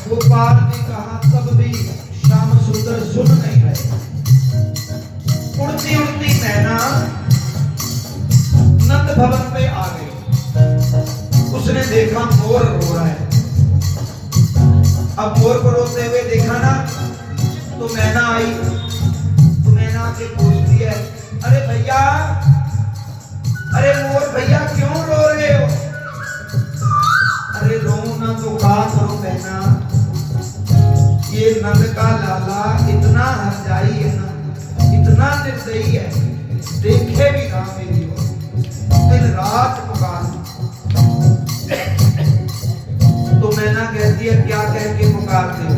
गोपाल ने कहा तब भी श्याम सुंदर सुन नहीं रहे। उड़ती उड़ती मैना नंद भवन पे आ गई। उसने देखा मोर रो रहा है। अब मोर को रोते हुए देखा ना तो मैना आई। तो मैना आके पूछती है, अरे भैया, अरे मोर भैया क्यों रो रहे हो? अरे रो ना तो क्या करो बहना, ये नंद का लाला इतना हरजाई है ना, इतना निर्दयी है, देखे भी ना मेरी ओर, दिन रात पुकार। तो मैना कहती है, क्या कह के पुकारते हो?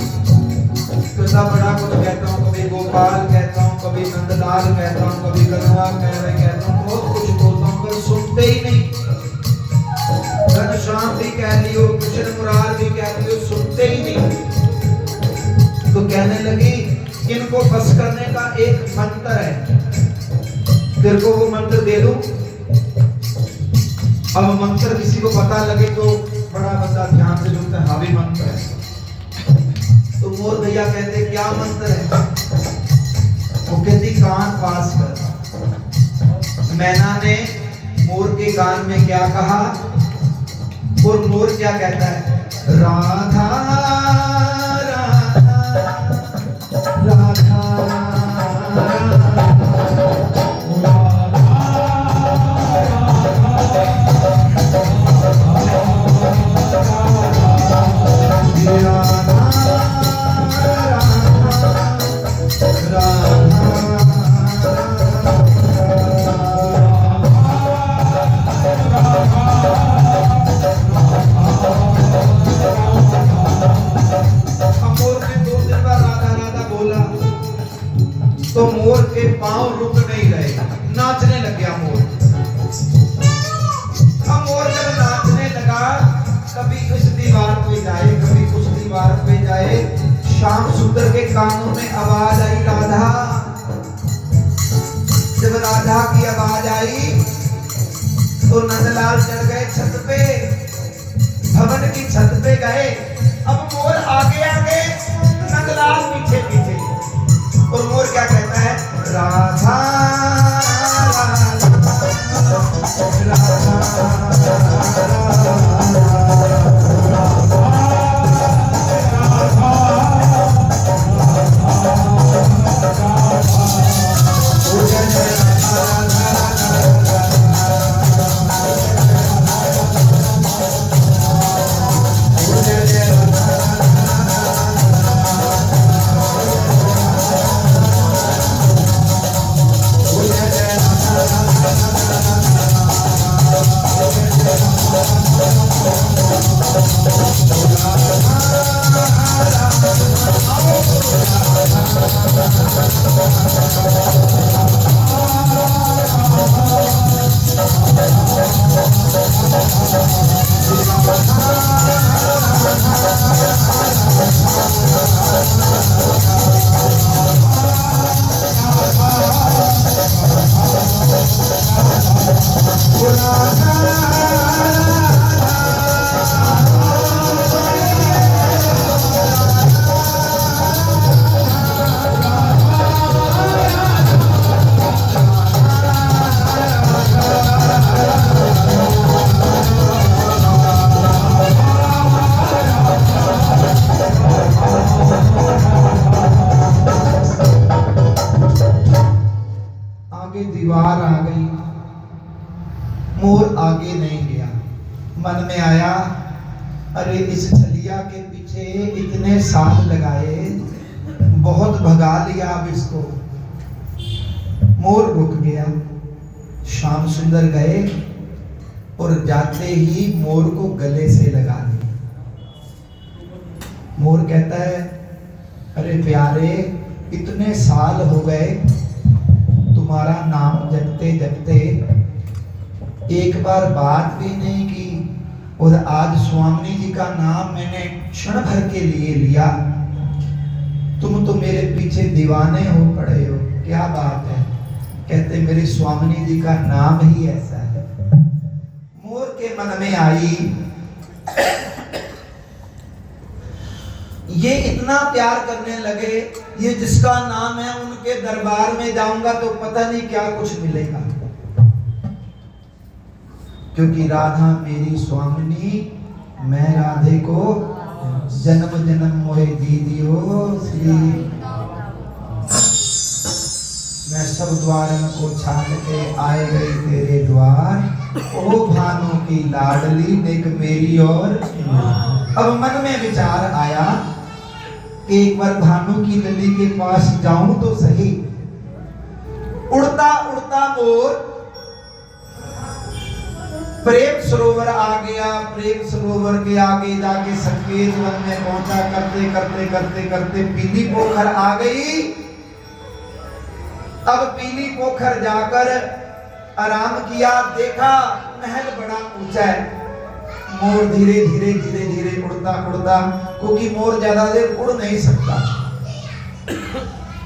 पिता बड़ा कुछ कहता हूँ, कभी गोपाल कहता हूँ, कभी नंदलाल कहता हूँ, कभी कन्हवा कहता हूँ, बहुत कुछ बोलता हूँ, पर सुनते ही नहीं। घनश्याम भी कह लियो, कृष्ण मुरार भी कह लियो, सुनते ही नहीं। तो कहने लगी, इनको बस करने का एक मंत्र है, तेरे को वो मंत्र दे दूं? अब मंत्र किसी को पता लगे तो बड़ा बंदा ध्यान से सुनता है, हाँ भी मंत्र है। तो मोर भैया कहते, क्या मंत्र है? वो कहती, कान पास कर। मैना ने मोर के कान में क्या कहा और मोर क्या कहता है? राधा राधा तो मोर के पांव रुक नहीं रहे, नाचने लग गया मोर। अब मोर जब नाचने लगा, कभी इस दीवार पे जाए, कभी उस दीवार पे जाए, श्याम सुंदर के कानों में आवाज आई, राधा। जब राधा की आवाज आई तो नंदलाल चढ़ गए छत पे, भवन की छत पे गए। अब मोर आगे आगे, नंदलाल पीछे पीछे। और मोर क्या कहता है? राधा दीवार आ गई। मोर आगे नहीं गया। मन में आया, अरे इस छलिया के पीछे इतने साल लगाए, बहुत भगा लिया, अब इसको। मोर रुक गया। श्याम सुंदर गए और जाते ही मोर को गले से लगा लिया। मोर कहता है, अरे प्यारे, इतने साल हो गए, तुम्हारा नाम जपते जपते एक बार बात भी नहीं की, और आज स्वामी जी का नाम मैंने क्षण भर के लिए लिया। तुम तो मेरे पीछे दीवाने हो पड़े हो, क्या बात है? कहते मेरे स्वामी जी का नाम ही ऐसा है। मोर के मन में आई, ये इतना प्यार करने लगे, ये जिसका नाम है उनके दरबार में जाऊंगा तो पता नहीं क्या कुछ मिलेगा, क्योंकि राधा मेरी स्वामिनी, मैं राधे को जन्म जन्म मोहे दी दियो श्री। मैं सब द्वारन को छान के आए गई तेरे द्वार, ओ भानु की लाडली देख मेरी और। अब मन में विचार आया कि एक बार भानु की लली के पास जाऊं तो सही। उड़ता उड़ता मोर प्रेम सरोवर आ गया। प्रेम सरोवर के आगे जाके संकेत वन में पहुंचा। करते करते करते करते पीली पोखर आ गई। अब पीली पोखर जाकर आराम किया, देखा महल बड़ा ऊंचा है। मोर धीरे धीरे धीरे धीरे उड़ता उड़ता, क्योंकि मोर ज्यादा देर उड़ नहीं सकता,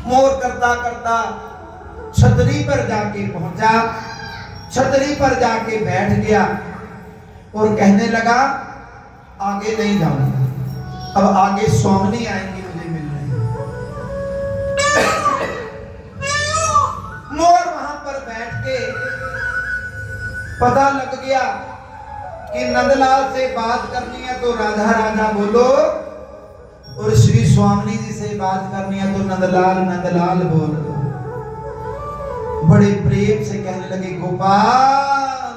मोर करता करता छतरी पर जाके पहुंचा। छतरी पर जाके बैठ गया और कहने लगा आगे नहीं जाऊंगा, अब आगे स्वामिनी आएंगी मुझे मिलने। मोर वहां पर बैठ के पता लग गया कि नंदलाल से बात करनी है तो राधा राधा बोलो, और श्री स्वामिनी जी से बात करनी है तो नंदलाल नंदलाल बोलो। बड़े प्रेम से कहने लगे गोपाल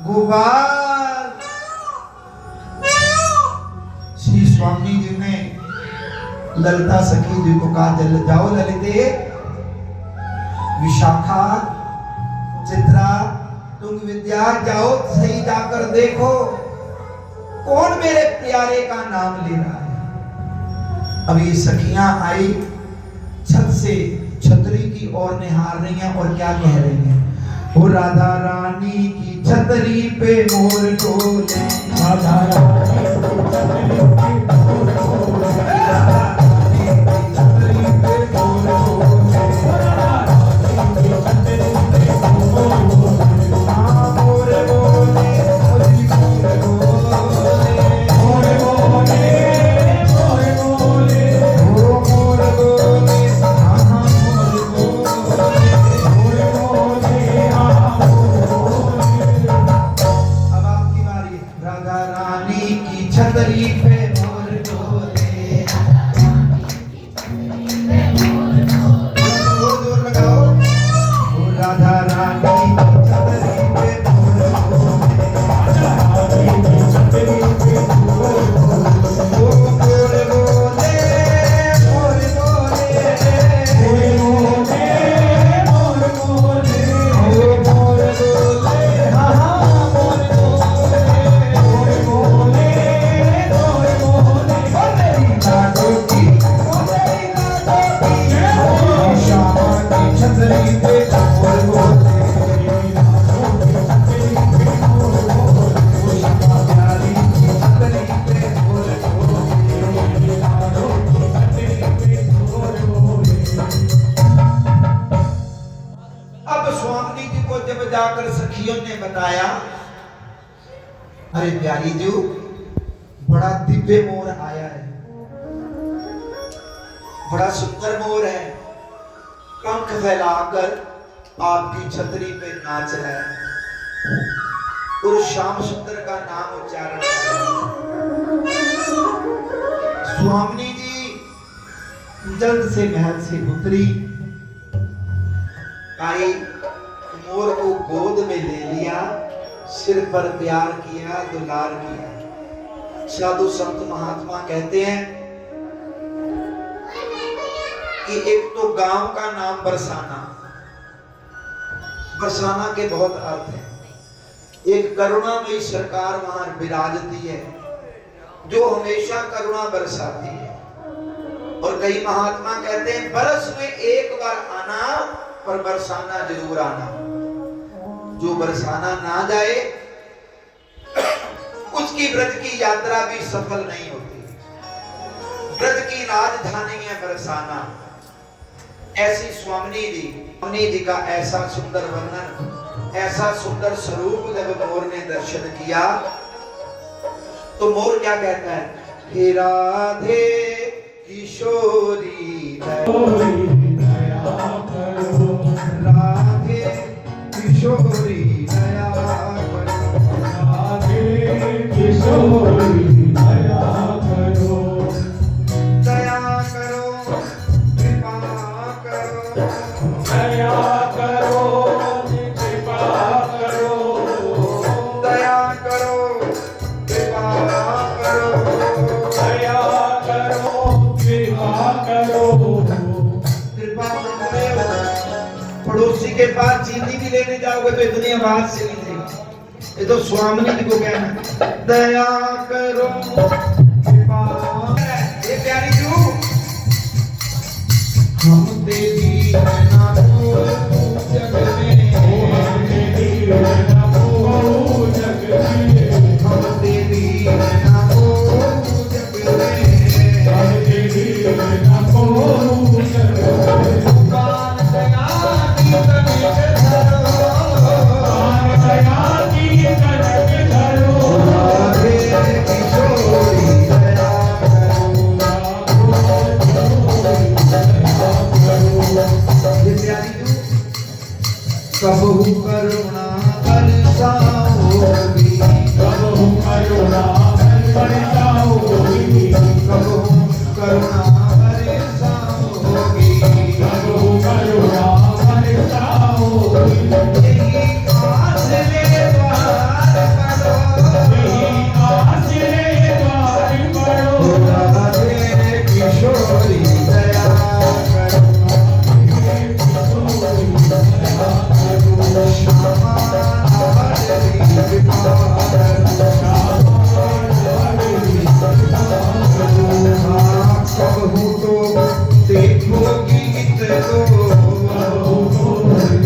गोपाल। श्री स्वामी जी ने ललिता सखी जी को कहा जल जाओ ललिते, विशाखा, चित्रा, तुंग विद्या, जाओ सही जाकर देखो कौन मेरे प्यारे का नाम ले रहा है। अब ये सखियां आई, छत से छतरी की ओर निहार रही हैं और क्या कह रही हैं? ओ राधा रानी की छतरी पे मोर डोले, राधा रानी की छतरी पे मोर डोले, राधा रानी की छतरी पे मोर डोले, राधा रानी की छतरी पे मोर डोले। हाँ मोर बोले, मोर बोले, मोर बोले, मोर बोले, ओ मोर बोले, हाँ हाँ मोर बोले, मोर बोले, हाँ मोर बोले। अब आपकी बारी। राधा रानी की छतरी पे मोर डोले, जोर जोर लगाओ। ओ राधा रानी की छतरी पे मोर डोले, राधा रानी की छतरी पे मोर डोले, ओ मोर बोले, मोर बोले, मोर बोले, मोर बोले, ओ मोर बोले, हाँ हाँ मोर बोले, मोर बोले, मोर बोले। ओ मेरी लाडो की, ओ मेरी लाडो की, ओ श्यामा की छतरी पे मोर बोले, मेरी लाडो की छतरी पे मोर बोले, ओ श्यामा प्यारी की छतरी पे मोर बोले, मेरी लाडो की छतरी पे मोर बोले। अब स्वामी जी को जब जाकर सखियों ने बताया, अरे प्यारी जी बड़ा दिव्य मोर आया है, बड़ा सुंदर मोर है, पंख फैलाकर आपकी छतरी पे नाच रहा है और श्याम सुंदर का नाम उच्चारण कर रहा है। स्वामी जी जल्द से महल से उतरी, आई मोर को गोद में ले लिया, सिर पर प्यार किया, दुलार किया। साधु संत महात्मा कहते हैं कि एक तो गांव का नाम बरसाना, बरसाना के बहुत अर्थ हैं। एक करुणामयी सरकार वहां विराजती है जो हमेशा करुणा बरसाती है, और कई महात्मा कहते हैं बरस में एक बार आना पर बरसाना जरूर आना। जो बरसाना ना जाए उसकी व्रत की यात्रा भी सफल नहीं होती। व्रत की राजधानी है बरसाना। ऐसी स्वामिनी जी का ऐसा सुंदर वर्णन, ऐसा सुंदर स्वरूप जब मोर ने दर्शन किया तो मोर क्या कहता है? हे राधे किशोरी दया करो, राधे किशोरी दया करो, राधे किशोरी दया करो, दया करो, कृपा करो, दया करो, कृपा करो, दया करो, कृपा करो, दया करो, कृपा करो। कृपा मांगते हो, पड़ोसी के पास चीनी भी लेने जाओगे तो इतनी आवाज से नहीं देगी। ये तो स्वामिनी जी को कहना है, दया करो, कृपा। ये प्यारी जू, हम तेरी ना को जग में, हम तेरी ना को जग में, हम तेरी ना को जग में, हम तेरी ना को जग में। कान दया की कनक धरो, कान दया की कनक धरो, राधे किशोरी दया करो। ये प्यारी जू, कबहू करुणा बरसाओगी, कबहू करुणा बरसाओगी, कबहू करुणा बरसाओगी, कबहू करुणा बरसाओगी। यही आस ले द्वार पड़ो, यही आस ले द्वार पड़ो, राधे किशोरी दया करो, श्यामा हरि कृपा कबहू तो देखोगी गीत को, कबहू तो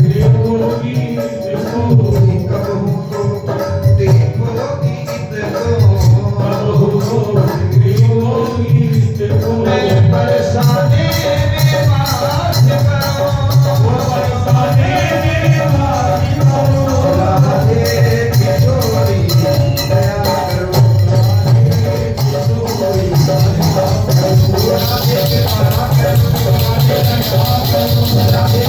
देखोगी गीत को, कबहू तो देखोगी गीत को, कबहू तो देखोगी गीत को। मैं बरसाने में बास करो, बरसाने में बास करो, राधे किशोरी दया करो, राधे किशोरी दया करो, राधे कृपा करो, राधे कृपा करो, राधे